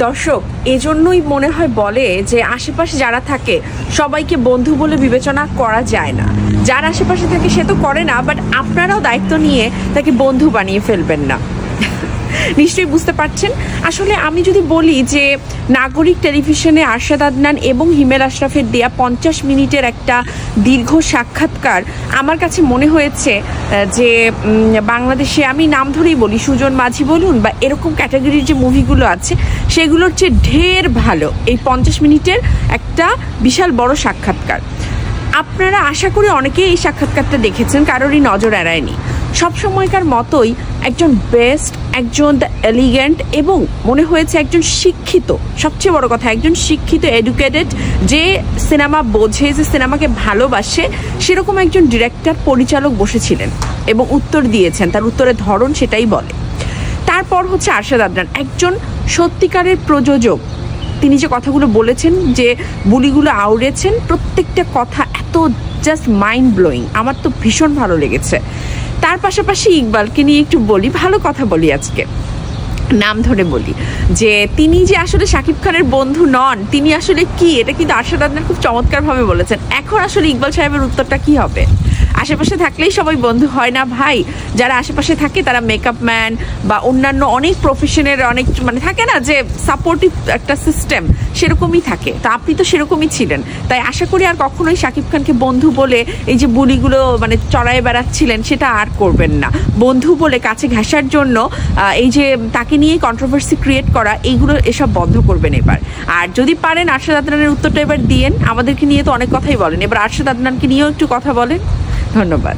দর্শক এজন্যই মনে হয় বলে যে আশেপাশে যারা থাকে সবাইকে বন্ধু বলে বিবেচনা করা যায় না। যার আশেপাশে থাকে সে তো করে না, বাট আপনারাও দায়িত্ব নিয়ে তাকে বন্ধু বানিয়ে ফেলবেন না। নিশ্চয়ই বুঝতে পারছেন। আসলে আমি যদি বলি যে নাগরিক টেলিভিশনে আরশাদ আদনান এবং হিমেল আশরাফের দেয়া 50 মিনিটের একটা দীর্ঘ সাক্ষাৎকার আমার কাছে মনে হয়েছে যে বাংলাদেশে, আমি নাম ধরেই বলি, সুজন মাঝি বলুন বা এরকম ক্যাটাগরির যে মুভিগুলো আছে সেগুলোর চেয়ে ঢের ভালো এই 50 মিনিটের একটা বিশাল বড় সাক্ষাৎকার। আপনারা আশা করি অনেকেই এই সাক্ষাৎকারটা দেখেছেন, কারোরই নজর এড়ায়নি। সবসময়কার মতোই একজন বেস্ট, একজন দ্য এলিগেন্ট এবং মনে হয়েছে একজন শিক্ষিত, সবচেয়ে বড় কথা একজন শিক্ষিত, এডুকেটেড, যে সিনেমা বোঝে, যে সিনেমাকে ভালোবাসে, সেরকম একজন ডিরেক্টর পরিচালক বসেছিলেন এবং উত্তর দিয়েছেন। তার উত্তরের ধরন সেটাই বলে। তারপর হচ্ছে আরশাদ আদনান, একজন সত্যিকারের প্রযোজক। তিনি যে কথাগুলো বলেছেন, যে বুলিগুলো আউড়েছেন, প্রত্যেকটা কথা এত জাস্ট মাইন্ড ব্লোয়িং, আমার তো ভীষণ ভালো লেগেছে। তার পাশাপাশি ইকবালকে নিয়ে একটু বলি, ভালো কথা বলি, আজকে নাম ধরে বলি, যে তিনি যে আসলে শাকিব খানের বন্ধু নন, তিনি আসলে কি, এটা কিন্তু আরশাদ আদনান খুব চমৎকারভাবে বলেছেন। এখন আসলে ইকবাল সাহেবের উত্তরটা কি হবে? আশেপাশে থাকলেই সবাই বন্ধু হয় না ভাই। যারা আশেপাশে থাকে তারা মেকআপ ম্যান বা অন্যান্য অনেক প্রফেশনের অনেক থাকে না যে সাপোর্টিভ একটা সিস্টেম, সেরকমই থাকে। তো আপনি তো সেরকমই ছিলেন। তাই আশা করি আর কখনোই শাকিব খানকে বন্ধু বলে এই যে বুলিগুলো চড়ায় বেড়াচ্ছিলেন সেটা আর করবেন না। বন্ধু বলে কাছে ঘেঁষার জন্য এই যে তাকে নিয়ে কন্ট্রোভার্সি ক্রিয়েট করা, এইগুলো এসব বন্ধ করবেন এবার। আর যদি পারেন আরশাদ আদনানের উত্তরটা এবার দিয়েন। আমাদেরকে নিয়ে তো অনেক কথাই বলেন, এবার আরশাদ আদনানকে নিয়েও একটু কথা বলেন। ধন্যবাদ।